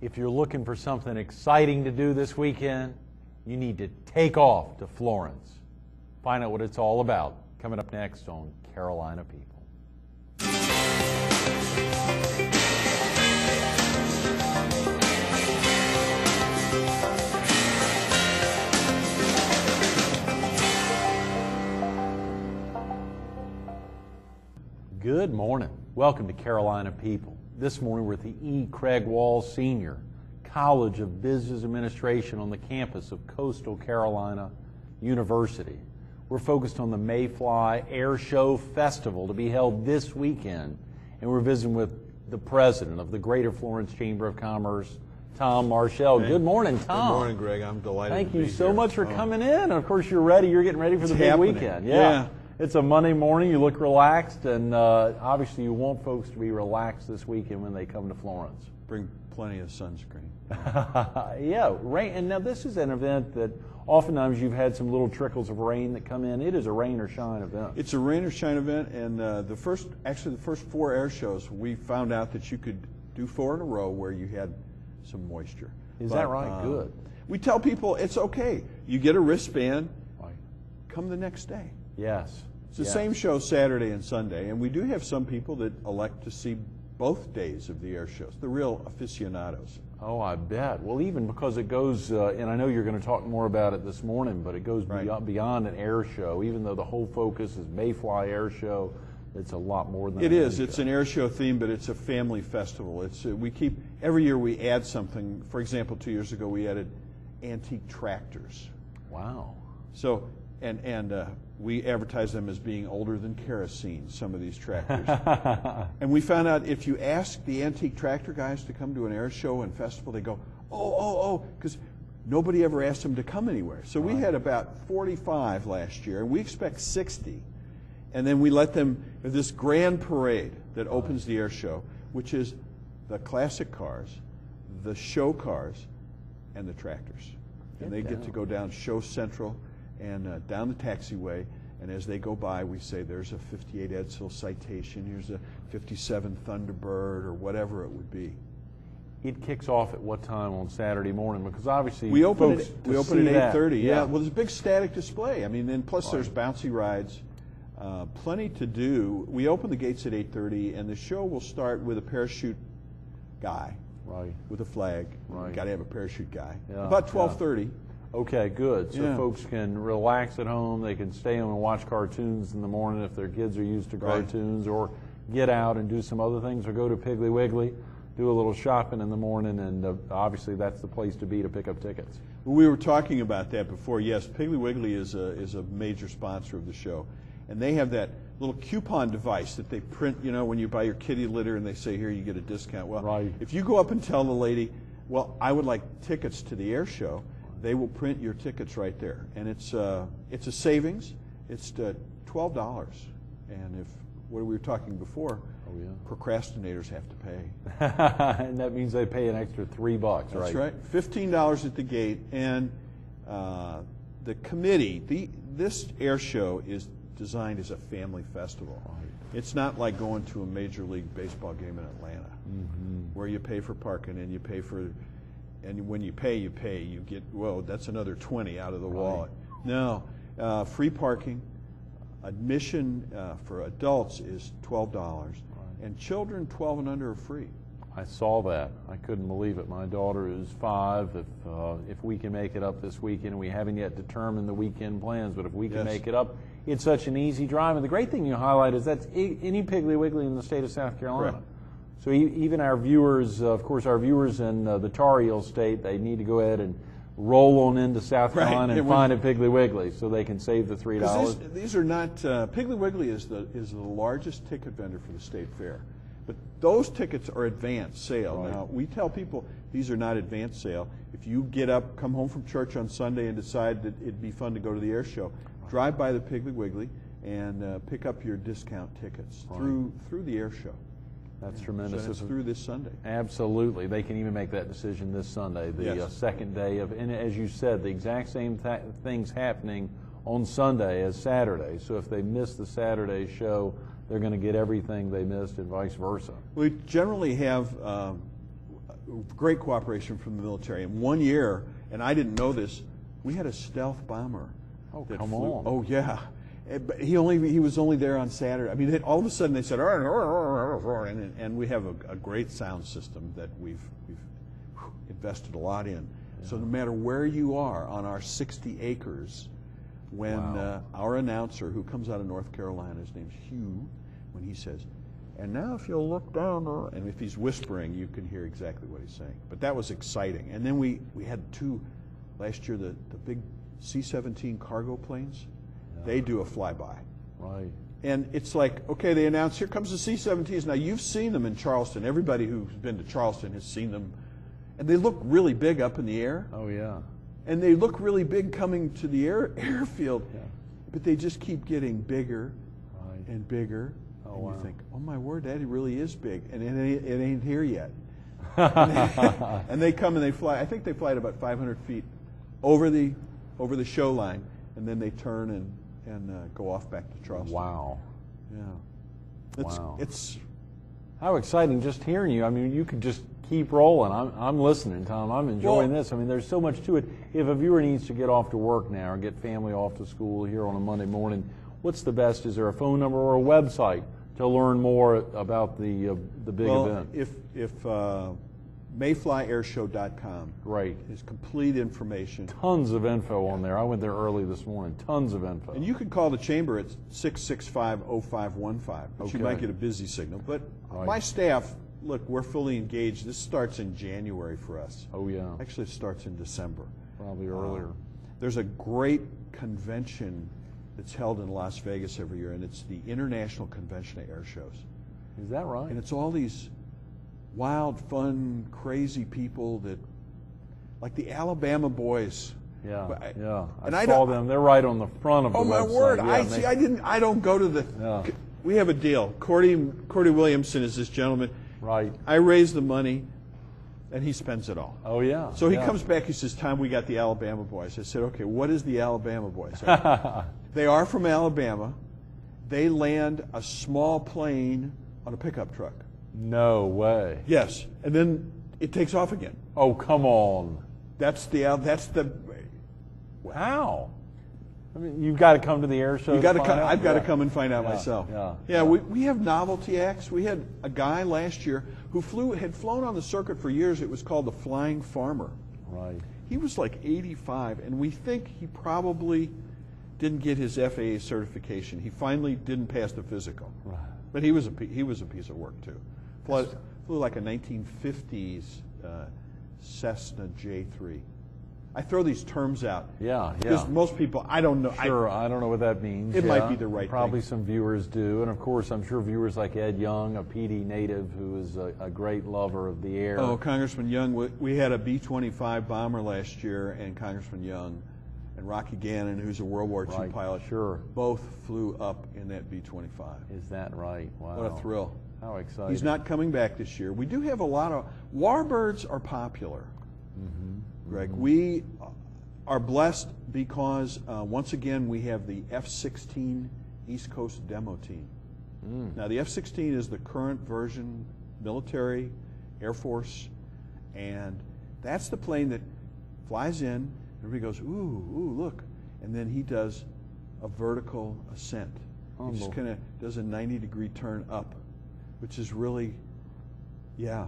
If you're looking for something exciting to do this weekend, you need to take off to Florence. Find out what it's all about coming up next on Carolina People. Good morning. Welcome to Carolina People. This morning we're at the E. Craig Wall Senior College of Business Administration on the campus of Coastal Carolina University. We're focused on the Mayfly Air Show Festival to be held this weekend, and we're visiting with the president of the Greater Florence Chamber of Commerce, Tom Marschel. Hey. Good morning, Tom. Good morning, Greg. I'm delighted to be here. Thank you so much for coming in. Of course, you're ready. You're getting ready for the big weekend. Yeah. It's a Monday morning. You look relaxed, and obviously you want folks to be relaxed this weekend when they come to Florence. Bring plenty of sunscreen. Yeah, rain. And now this is an event that oftentimes you've had some little trickles of rain that come in. It is a rain or shine event. It's a rain or shine event, and the first 4 air shows, we found out that you could do 4 in a row where you had some moisture. Is that right? Good. We tell people it's okay. You get a wristband. Right. Come the next day. Yes. It's the same show Saturday and Sunday, and we do have some people that elect to see both days of the air shows, the real aficionados. Oh, I bet. Well, even because it goes, and I know you're going to talk more about it this morning, but it goes beyond an air show. Even though the whole focus is Mayfly Air Show, it's a lot more than it is. It's an air show theme, but it's a family festival. It's every year we add something. For example, 2 years ago we added antique tractors. Wow. So we advertise them as being older than kerosene, some of these tractors. And we found out if you ask the antique tractor guys to come to an air show and festival, they go, oh, because nobody ever asked them to come anywhere. So we had about 45 last year, and we expect 60. And then we let them, this grand parade that opens the air show, which is the classic cars, the show cars, and the tractors. And they get to go down Show Central and down the taxiway, and as they go by, we say there's a 58 Edsel Citation, here's a 57 Thunderbird, or whatever it would be. It kicks off at what time on Saturday morning? Because obviously we open at 8:30. Yeah. Well, there's a big static display. I mean, and plus there's bouncy rides, plenty to do. We open the gates at 8:30, and the show will start with a parachute guy, with a flag. Right. Got to have a parachute guy. Yeah. About 12:30. Okay, good. So folks can relax at home. They can stay home and watch cartoons in the morning if their kids are used to cartoons, or get out and do some other things, or go to Piggly Wiggly, do a little shopping in the morning, and obviously that's the place to be to pick up tickets. We were talking about that before. Yes, Piggly Wiggly is a major sponsor of the show, and they have that little coupon device that they print, when you buy your kitty litter and they say, here, you get a discount. Well, if you go up and tell the lady, well, I would like tickets to the air show, they will print your tickets right there, and it's a savings. It's $12, and what we were talking before, procrastinators have to pay, and that means they pay an extra $3, right? That's right. $15 at the gate, and the committee. This air show is designed as a family festival. It's not like going to a Major League Baseball game in Atlanta, where you pay for parking and you pay for. And when you pay, you get, that's another 20 out of the wallet. No, free parking, admission for adults is $12, and children 12 and under are free. I saw that. I couldn't believe it. My daughter is 5. If we can make it up this weekend, we haven't yet determined the weekend plans, but if we can make it up, it's such an easy drive. And the great thing you highlight is that's any Piggly Wiggly in the state of South Carolina. Correct. So even our viewers, of course, our viewers in the Tar Heel State, they need to go ahead and roll on into South Carolina and find a Piggly Wiggly so they can save the $3. These are not, Piggly Wiggly is the largest ticket vendor for the state fair. But those tickets are advance sale. Now, we tell people these are not advance sale. If you get up, come home from church on Sunday and decide that it'd be fun to go to the air show, drive by the Piggly Wiggly and pick up your discount tickets through the air show. That's tremendous. So it's through this Sunday. Absolutely. They can even make that decision this Sunday, the second day of, and as you said, the exact same things happening on Sunday as Saturday. So if they miss the Saturday show, they're going to get everything they missed and vice versa. We generally have great cooperation from the military. And one year, and I didn't know this, we had a stealth bomber. Oh, that come flew. on. Oh, yeah. But he was only there on Saturday. I mean, all of a sudden they said, and we have a great sound system that we've invested a lot in. Yeah. So no matter where you are on our 60 acres, when our announcer, who comes out of North Carolina, his name's Hugh, when he says, and now if you'll look down there, and if he's whispering, you can hear exactly what he's saying. But that was exciting. And then we had two, last year, the big C-17 cargo planes. They do a flyby. Right. And it's like, okay, they announce, here comes the C-17s. Now, you've seen them in Charleston. Everybody who's been to Charleston has seen them. And they look really big up in the air. Oh, yeah. And they look really big coming to the airfield. Yeah. But they just keep getting bigger and bigger. Oh, and wow. you think, oh, my word, that really is big. And it ain't here yet. And they come and they fly. I think they fly at about 500 feet over the show line. And then they turn and go off back to Charleston. Wow. Yeah. Wow. It's how exciting just hearing you. I mean, you could just keep rolling. I'm listening, Tom. I'm enjoying this. I mean, there's so much to it. If a viewer needs to get off to work now or get family off to school here on a Monday morning, what's the best? Is there a phone number or a website to learn more about the big event? If mayflyairshow.com. Great. Is complete information. Tons of info on there. I went there early this morning. Tons of info. And you can call the chamber at 665-0515, but Okay. you might get a busy signal. But Right. my staff, look, we're fully engaged. This starts in January for us. Oh, yeah. Actually, it starts in December. Probably earlier. There's a great convention that's held in Las Vegas every year, and it's the International Convention of Air Shows. Is that right? And it's all these wild, fun, crazy people that, like the Alabama boys. Yeah, And I saw them. They're right on the front of the website. Oh my word! Yeah, I don't go to the. Yeah. We have a deal. Cordy Williamson is this gentleman. Right. I raise the money, and he spends it all. Oh yeah. So he comes back. He says, "Tom, we got the Alabama boys." I said, "Okay, what is the Alabama boys?" They are from Alabama. They land a small plane on a pickup truck. No way. Yes, and then it takes off again. Oh, come on. That's the. How? I mean, you've got to come to the air show. You got to come. I've got to come and find out Yeah, myself. yeah. We have novelty acts. We had a guy last year who had flown on the circuit for years. It was called the Flying Farmer. Right. He was like 85, and we think he probably didn't get his FAA certification. He finally didn't pass the physical. Right. But he was a piece of work too. Flew like a 1950s Cessna J3. I throw these terms out. Yeah. Because most people, I don't know. Sure, I don't know what that means. It might be the right Probably thing. some viewers do. And of course, I'm sure viewers like Ed Young, a PD native who is a great lover of the air. Oh, Congressman Young, we had a B-25 bomber last year, and Congressman Young and Rocky Gannon, who's a World War II Right, pilot, sure. both flew up in that B-25. Is that right? Wow. What a thrill. How exciting. He's not coming back this year. We do have a lot of, warbirds are popular. Greg, we are blessed because, once again, we have the F-16 East Coast demo team. Now, the F-16 is the current version, military, Air Force, and that's the plane that flies in, everybody goes, ooh, look, and then he does a vertical ascent. He just kind of does a 90-degree turn up, which is really, yeah.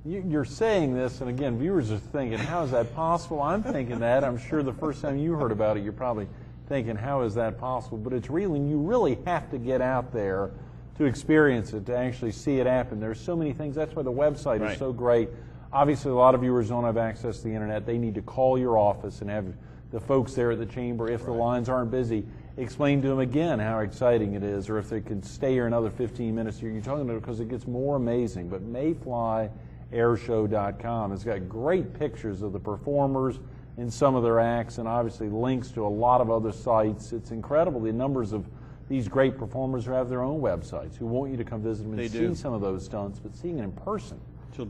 You're saying this, and again, viewers are thinking, how is that possible? I'm thinking that. I'm sure the first time you heard about it, you're probably thinking, how is that possible? But it's real, and you really have to get out there to experience it, to actually see it happen. There's so many things. That's why the website is so great. Obviously, a lot of viewers don't have access to the internet. They need to call your office and have the folks there at the chamber, if the lines aren't busy, explain to them again how exciting it is, or if they can stay here another 15 minutes. You're talking about it because it gets more amazing. But mayflyairshow.com. It's got great pictures of the performers and some of their acts, and obviously links to a lot of other sites. It's incredible the numbers of these great performers who have their own websites, who want you to come visit them and see some of those stunts, but seeing it in person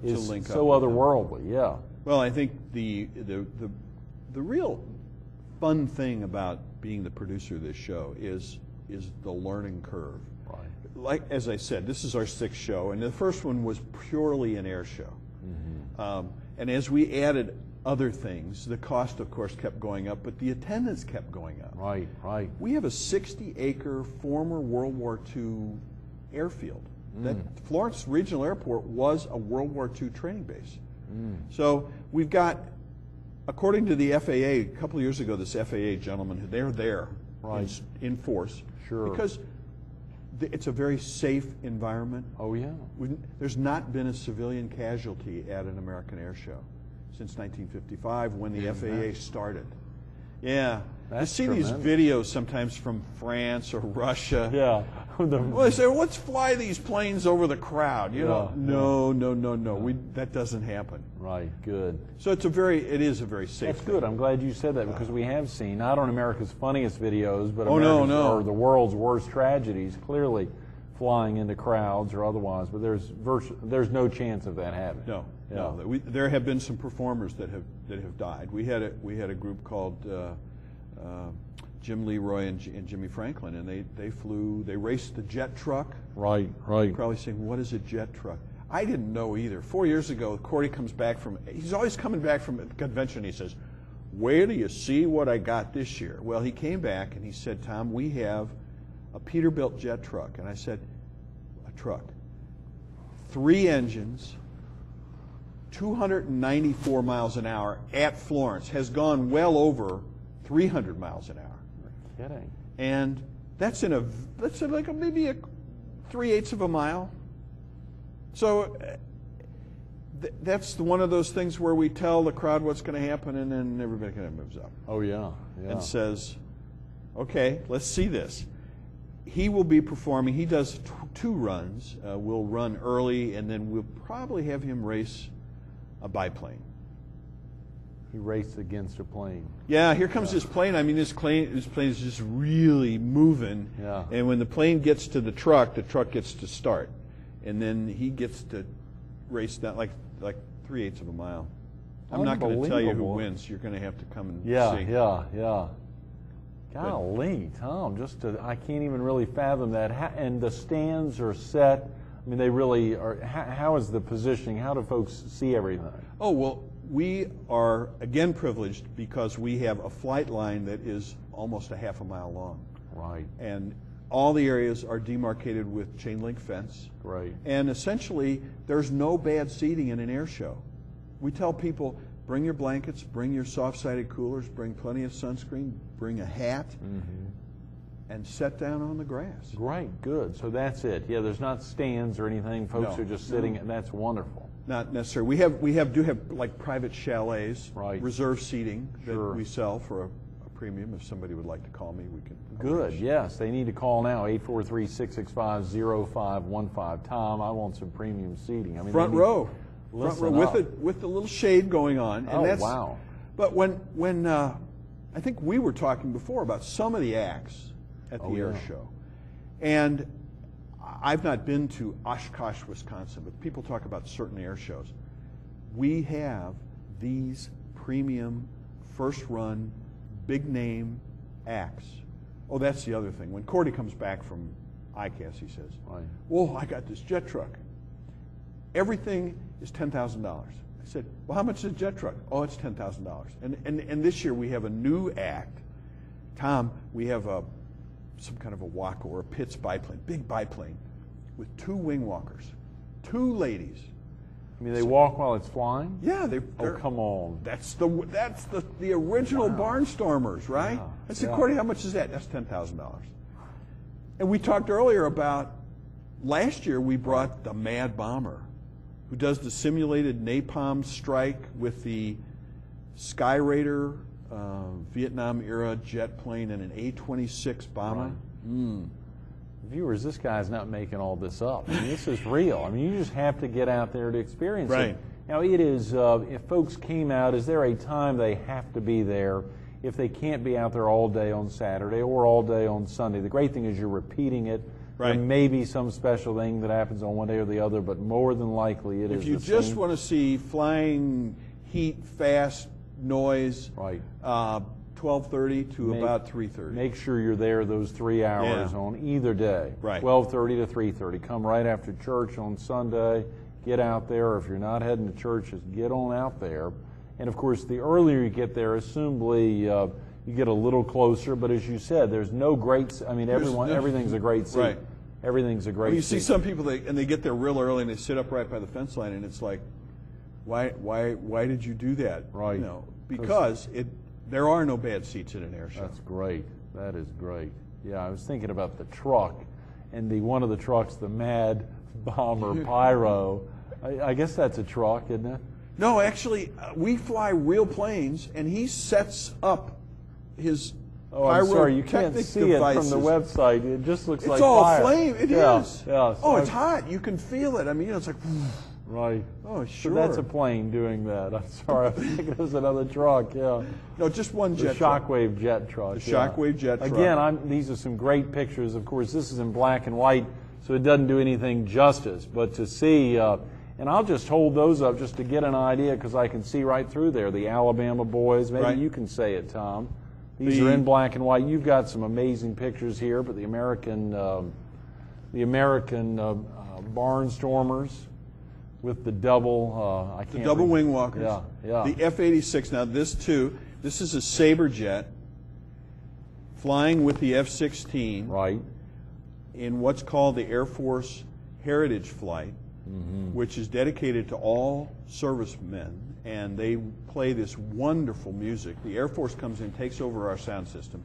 is link so up otherworldly. Yeah. Well, I think the real fun thing about being the producer of this show is the learning curve. Right. Like, as I said, this is our 6th show, and the first one was purely an air show. And as we added other things, the cost, of course, kept going up, but the attendance kept going up. Right, right. We have a 60-acre former World War II airfield. That Florence Regional Airport was a World War II training base. So we've got, according to the FAA, a couple of years ago, this FAA gentleman, they're there in force. Sure. Because it's a very safe environment. Oh, yeah. There's not been a civilian casualty at an American air show since 1955 when the FAA started. Yeah. You see tremendous. these videos sometimes from France or Russia. Yeah. Well, they say, well, let's fly these planes over the crowd. You know, no. That doesn't happen. Right, good. So it is a very safe That's thing. good. I'm glad you said that because we have seen, not on America's Funniest Videos, but or the world's worst tragedies, clearly flying into crowds or otherwise, but there's no chance of that happening. No. There have been some performers that have died. We had a group called Jim Leroy and Jimmy Franklin, and they raced the jet truck. Right. You're probably saying, what is a jet truck? I didn't know either. 4 years ago, Cordy comes back he's always coming back from a convention, he says, where do you see what I got this year? Well, he came back and he said, Tom, we have a Peterbilt jet truck. And I said, a truck. 3 engines, 294 miles an hour at Florence, has gone well over 300 miles an hour. You're kidding. And that's like maybe a 3/8 of a mile. So that's one of those things where we tell the crowd what's going to happen, and then everybody kind of moves up. Oh, yeah. And says, okay, let's see this. He will be performing. He does 2 runs. We'll run early, and then we'll probably have him race a biplane. He raced against a plane. Yeah, here comes this plane. I mean, this plane is just really moving. Yeah. And when the plane gets to the truck gets to start. And then he gets to race down like 3/8 of a mile. I'm not going to tell you who wins. You're going to have to come and see. Yeah. Golly, Tom, I can't even really fathom that. And the stands are set. I mean, they really are. How is the positioning? How do folks see everything? Oh, well, we are, again, privileged because we have a flight line that is almost a half a mile long. Right. And all the areas are demarcated with chain link fence. Right. And essentially, there's no bad seating in an air show. We tell people, bring your blankets, bring your soft-sided coolers, bring plenty of sunscreen, bring a hat, and sit down on the grass. Great, good. So that's it. Yeah, there's not stands or anything. Folks are just sitting, and that's wonderful. Not necessarily. We do have like private chalets, reserve seating that we sell for a premium. If somebody would like to call me, we can. Good. Yes, they need to call now. 843-665-0515. Tom, I want some premium seating. I mean, front row with the little shade going on. And wow. But when I think we were talking before about some of the acts at the air show, and I've not been to Oshkosh, Wisconsin, but people talk about certain air shows. We have these premium, first-run, big-name acts. Oh, that's the other thing. When Cordy comes back from ICAS, he says, "Whoa, I got this jet truck. Everything is $10,000." I said, "Well, how much is a jet truck?" "Oh, it's $10,000." And this year we have a new act. Tom, we have some kind of a Waco or a Pitts biplane, big biplane, with 2 wing walkers, 2 ladies. I mean, they walk while it's flying? Yeah, oh, come on. That's the original Barnstormers, right? Yeah. I said, Cordy, how much is that? That's $10,000. And we talked earlier about last year we brought the Mad Bomber, who does the simulated napalm strike with the Sky Raider Vietnam-era jet plane and an A-26 bomber. Viewers, this guy's not making all this up. I mean, this is real. I mean, you just have to get out there to experience it. Now, it is, if folks came out, is there a time they have to be there? If they can't be out there all day on Saturday or all day on Sunday, the great thing is you're repeating it. There may be some special thing that happens on one day or the other, but more than likely it is the same. If you just want to see flying, heat, fast, noise, 12:30 to about 3:30. Make sure you're there those 3 hours on either day. 12:30 to 3:30. Come right after church on Sunday get out there, or if you're not heading to church, just get on out there. And of course, the earlier you get there, assumably you get a little closer. But as you said, there's no great. I mean, everything's a great seat. Right. Everything's a great. You seat. see some people, they get there real early and they sit up right by the fence line, and it's like, why did you do that? Right. You know, because there are no bad seats in an air show. That's great. That is great. Yeah, I was thinking about the truck, and one of the trucks, the Mad Bomber Pyro. I guess that's a truck, isn't it? No, actually, we fly real planes, and he sets up his I'm sorry, you can't pyrotechnic see devices. it from the website. It just looks like It's all fire. flame. It yeah, is. Yeah. Oh, it's hot. You can feel it. I mean, it's like. Right. Oh, sure. So that's a plane doing that. I'm sorry. I think it was another truck. Yeah. No, just one The jet truck. Shockwave jet truck. The Shockwave jet truck. Again, these are some great pictures. Of course, this is in black and white, so it doesn't do anything justice. But to see, and I'll just hold those up just to get an idea, because I can see right through there the Alabama boys. Maybe Right. you can say it, Tom. These are in black and white. You've got some amazing pictures here, but the American Barnstormers with the double. The double wing walkers. Yeah, yeah. The F-86. Now, this is a Sabre jet flying with the F-16 Right. in what's called the Air Force Heritage Flight, which is dedicated to all servicemen, and they play this wonderful music. The Air Force comes in, takes over our sound system,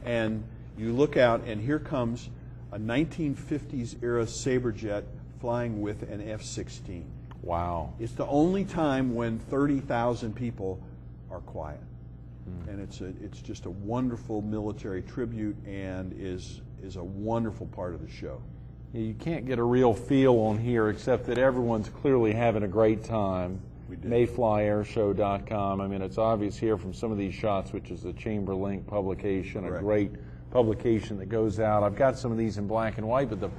and you look out, and here comes a 1950s era Sabre jet flying with an F-16. Wow. It's the only time when 30,000 people are quiet. And it's just a wonderful military tribute, and is a wonderful part of the show. Yeah, you can't get a real feel on here except that everyone's clearly having a great time. We did. MayflyAirShow.com. I mean, it's obvious here from some of these shots, which is a Chamber Link publication, Correct. a great publication that goes out. I've got some of these in black and white, but the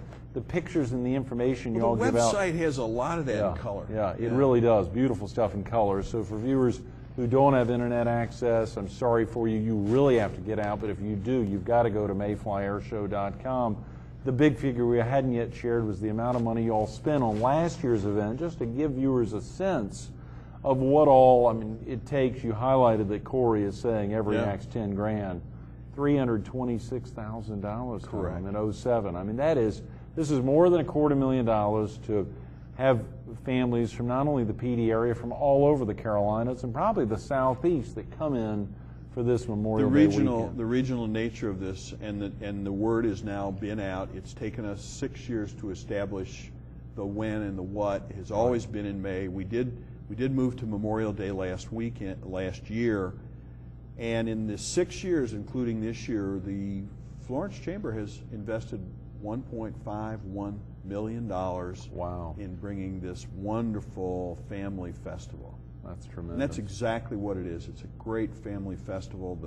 pictures and the information you all The give out. website has a lot of that in color. Yeah, it really does. Beautiful stuff in color. So for viewers who don't have internet access, I'm sorry for you. You really have to get out, but if you do, you've got to go to MayflyAirShow.com. The big figure we hadn't yet shared was the amount of money you all spent on last year's event, just to give viewers a sense of what all, I mean, it takes. You highlighted that Corey is saying every act's 10 grand. $326,000 Correct. in 07. I mean, this is more than $250,000 to have families from not only the PD area, from all over the Carolinas and probably the Southeast that come in for this Memorial Day weekend. The regional nature of this, and the word has now been out. It's taken us 6 years to establish the when and the what. It has always been in May. We did move to Memorial Day last year, and in the 6 years, including this year, the Florence Chamber has invested $1.51 million in bringing this wonderful family festival. That's tremendous. And that's exactly what it is. It's a great family festival.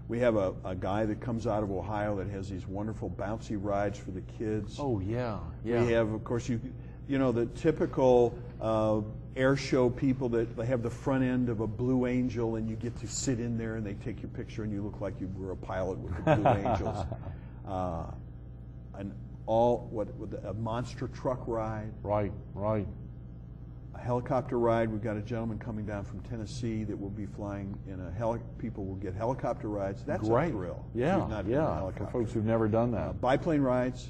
We have a guy that comes out of Ohio that has these wonderful bouncy rides for the kids. Oh, yeah, yeah. We have, of course, you know, the typical air show people that they have the front end of a Blue Angel, and you get to sit in there and they take your picture and you look like you were a pilot with the Blue Angels. A monster truck ride. Right. A helicopter ride. We've got a gentleman coming down from Tennessee that will be flying in people will get helicopter rides. That's great. A thrill. Yeah. For folks who've never done that. Biplane rides,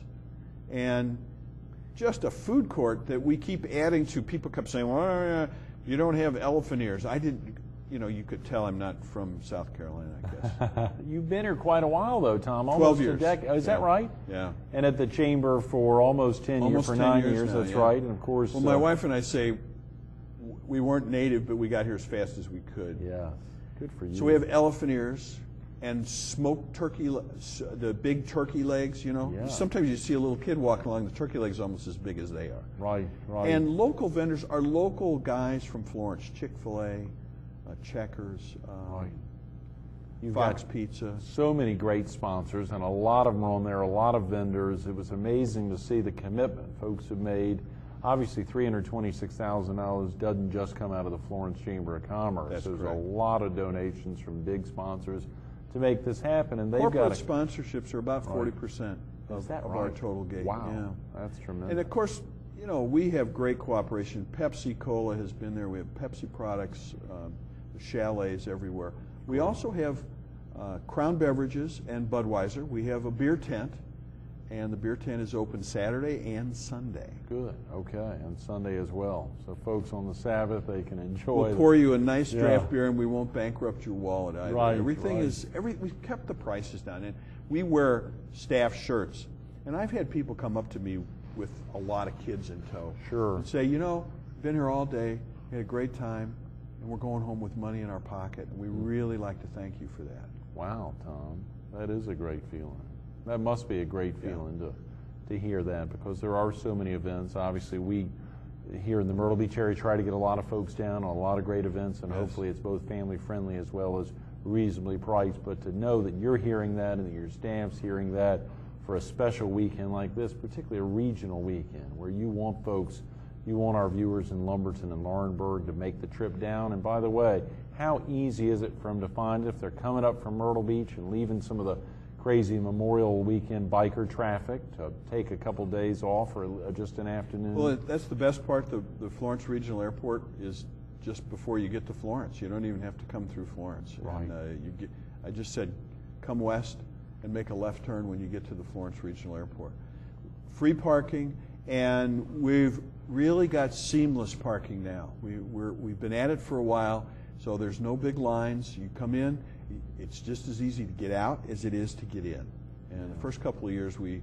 and just a food court that we keep adding to. People kept saying, well, you don't have elephant ears. I didn't, you could tell I'm not from South Carolina, I guess. You've been here quite a while, though, Tom. 12 years. A decade. Is that right? Yeah. And at the Chamber for almost 10 years, for 9 years, now, that's right. And of course... Well, my wife and I say we weren't native, but we got here as fast as we could. Yeah. Good for you. So we have elephant ears and smoked turkey, the big turkey legs, Yeah. Sometimes you see a little kid walking along, the turkey legs almost as big as they are. Right. And local vendors are local guys from Florence, Chick-fil-A, Checkers, You've Fox got Pizza. so many great sponsors, and a lot of them are on there, a lot of vendors. It was amazing to see the commitment folks have made. Obviously, $326,000 doesn't just come out of the Florence Chamber of Commerce. That's There's correct. a lot of donations from big sponsors to make this happen, and they've Corporate got sponsorships are about 40% of our total gate. Wow, Yeah. that's tremendous. And of course, you know, we have great cooperation. Pepsi Cola has been there. We have Pepsi products, chalets everywhere. We also have Crown Beverages and Budweiser. We have a beer tent, and the beer tent is open Saturday and Sunday. Good. Okay, and Sunday as well. So folks on the Sabbath, they can enjoy. We'll pour you a nice draft beer, and we won't bankrupt your wallet either. Right. Everything is we've kept the prices down, and we wear staff shirts. And I've had people come up to me with a lot of kids in tow. Sure. And say, you know, been here all day, had a great time, and we're going home with money in our pocket. And we really like to thank you for that. Wow, Tom, that is a great feeling. That must be a great feeling to hear that, because there are so many events. Obviously, we here in the Myrtle Beach area try to get a lot of folks down on a lot of great events, and hopefully it's both family friendly as well as reasonably priced. But to know that you're hearing that and that your staff's hearing that for a special weekend like this, particularly a regional weekend where you want folks, you want our viewers in Lumberton and Laurinburg to make the trip down. And by the way, how easy is it for them to find if they're coming up from Myrtle Beach and leaving some of the crazy Memorial Weekend biker traffic to take a couple days off or just an afternoon? Well, that's the best part. The Florence Regional Airport is just before you get to Florence. You don't even have to come through Florence. Right. And, I just said, come west and make a left turn when you get to the Florence Regional Airport. Free parking, and we've really got seamless parking now. We've been at it for a while, so there's no big lines. You come in, it's just as easy to get out as it is to get in. And the first couple of years, we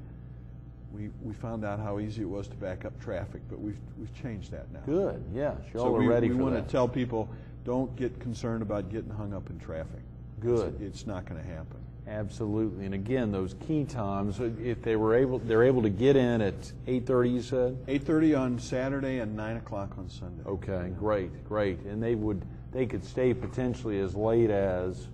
found out how easy it was to back up traffic, but we've changed that now. Good, yes, y'all So are ready for that. we want to tell people, don't get concerned about getting hung up in traffic. Good. It's not going to happen. Absolutely, and again, those key times, if they're able to get in at 8:30, you said? 8:30 on Saturday and 9 o'clock on Sunday. Okay, great, and they could stay potentially as late as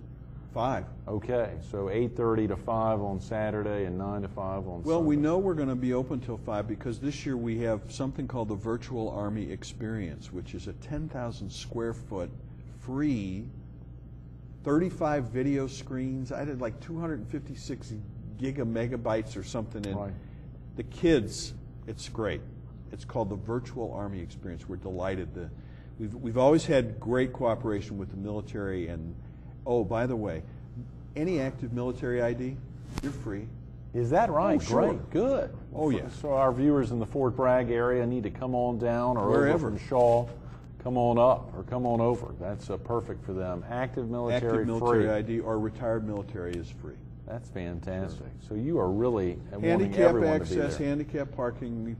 5. Okay, so 8:30 to 5 on Saturday and 9 to 5 on Sunday. Well, we know we're going to be open till 5 because this year we have something called the Virtual Army Experience, which is a 10,000 square foot free 35 video screens. I did like 256 megabytes or something. And the kids, it's great. It's called the Virtual Army Experience. We're delighted. We've always had great cooperation with the military. And, oh, by the way, any active military ID, you're free. Is that right? Oh, sure. Great, good. Oh, yes. So our viewers in the Fort Bragg area need to come on down or wherever. over from Shaw. Come on up or come on over. That's perfect for them. Active military free. ID or retired military is free. That's fantastic. Sure. So you are really wanting handicap everyone access, to be there. handicap parking,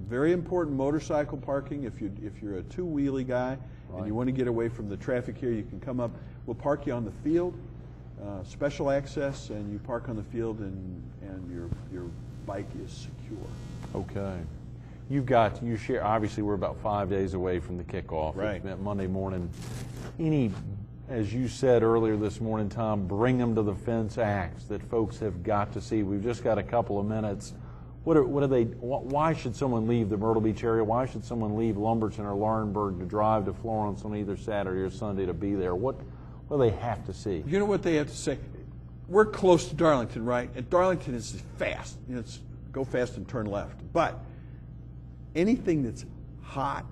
very important. Motorcycle parking. If you're a two-wheelie guy and you want to get away from the traffic here, you can come up. We'll park you on the field, special access, and you park on the field, and your bike is secure. Okay. You share, obviously we're about 5 days away from the kickoff. Right. It's Monday morning. As you said earlier this morning, Tom, bring them to the fence acts that folks have got to see. We've just got a couple of minutes. Why should someone leave the Myrtle Beach area? Why should someone leave Lumberton or Laurinburg to drive to Florence on either Saturday or Sunday to be there? What do they have to see? You know what they have to say? We're close to Darlington, right? And Darlington is fast. It's go fast and turn left. But anything that's hot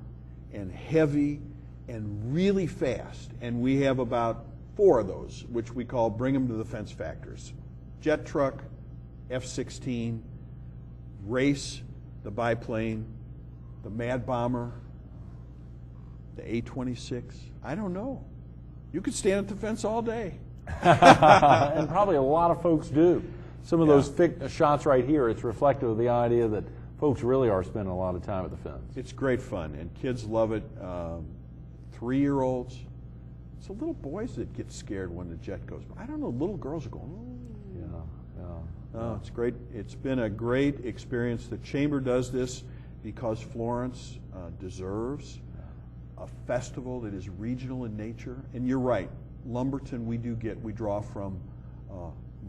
and heavy and really fast, and we have about 4 of those, which we call bring them to the fence factors. Jet truck, F-16, race, the biplane, the Mad Bomber, the A-26. I don't know. You could stand at the fence all day. And probably a lot of folks do. Some of those shots right here, it's reflective of the idea that folks really are spending a lot of time at the fence. It's great fun, and kids love it. 3-year-olds. It's the little boys that get scared when the jet goes by. I don't know, little girls are going, oh. Oh, it's great. It's been a great experience. The Chamber does this because Florence deserves a festival that is regional in nature. And you're right, Lumberton we draw from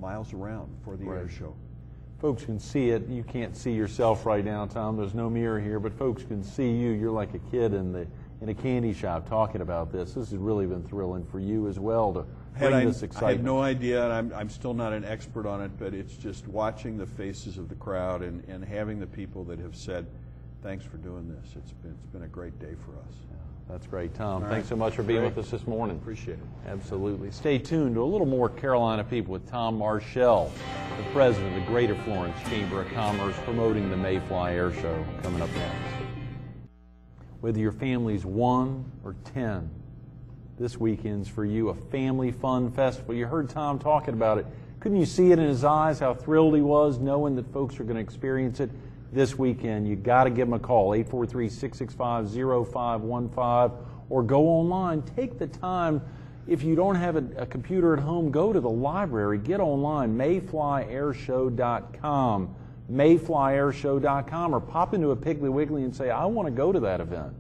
miles around for the air show. Folks can see it. You can't see yourself right now, Tom. There's no mirror here, but folks can see you. You're like a kid in a candy shop talking about this. This has really been thrilling for you as well to bring this excitement. I had no idea, and I'm still not an expert on it, but it's just watching the faces of the crowd and having the people that have said, thanks for doing this. It's been a great day for us. That's great, Tom. All Thanks right. so much for being Great. with us this morning. Appreciate it. Absolutely. Stay tuned to a little more Carolina People with Tom Marschel, the president of the Greater Florence Chamber of Commerce, promoting the Mayfly Air Show, coming up next. Whether your family's 1 or 10, this weekend's for you, a family fun festival. You heard Tom talking about it. Couldn't you see it in his eyes, how thrilled he was, knowing that folks are going to experience it this weekend? You got to give him a call, 843-665-0515, or go online. Take the time. If you don't have a computer at home, go to the library. Get online, mayflyairshow.com, mayflyairshow.com, or pop into a Piggly Wiggly and say, I want to go to that event.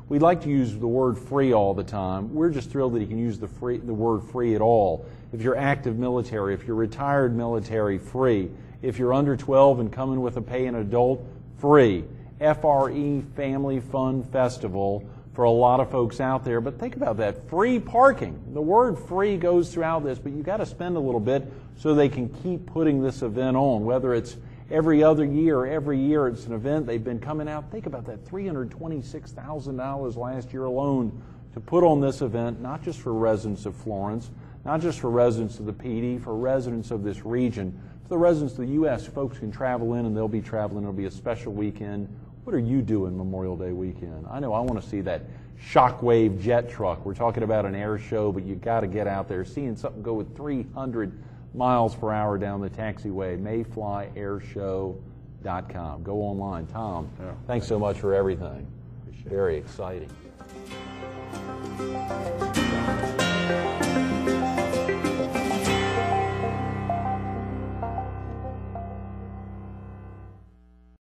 We like to use the word free all the time. We're just thrilled that you can use the word free at all. If you're active military, if you're retired military, free. If you're under 12 and coming with a paying adult, free. FRE, Family Fun Festival, for a lot of folks out there. But think about that, free parking. The word free goes throughout this, but you got to spend a little bit so they can keep putting this event on, whether it's every other year or every year it's an event. They've been coming out. Think about that, $326,000 last year alone to put on this event, not just for residents of Florence, not just for residents of the PD, for residents of this region, for the residents of the U.S. Folks can travel in, and they'll be traveling. It'll be a special weekend. What are you doing Memorial Day weekend? I know I want to see that Shockwave jet truck. We're talking about an air show, but you got to get out there. Seeing something go with 300 miles per hour down the taxiway, mayflyairshow.com. Go online. Tom, thanks so much for everything. Very exciting.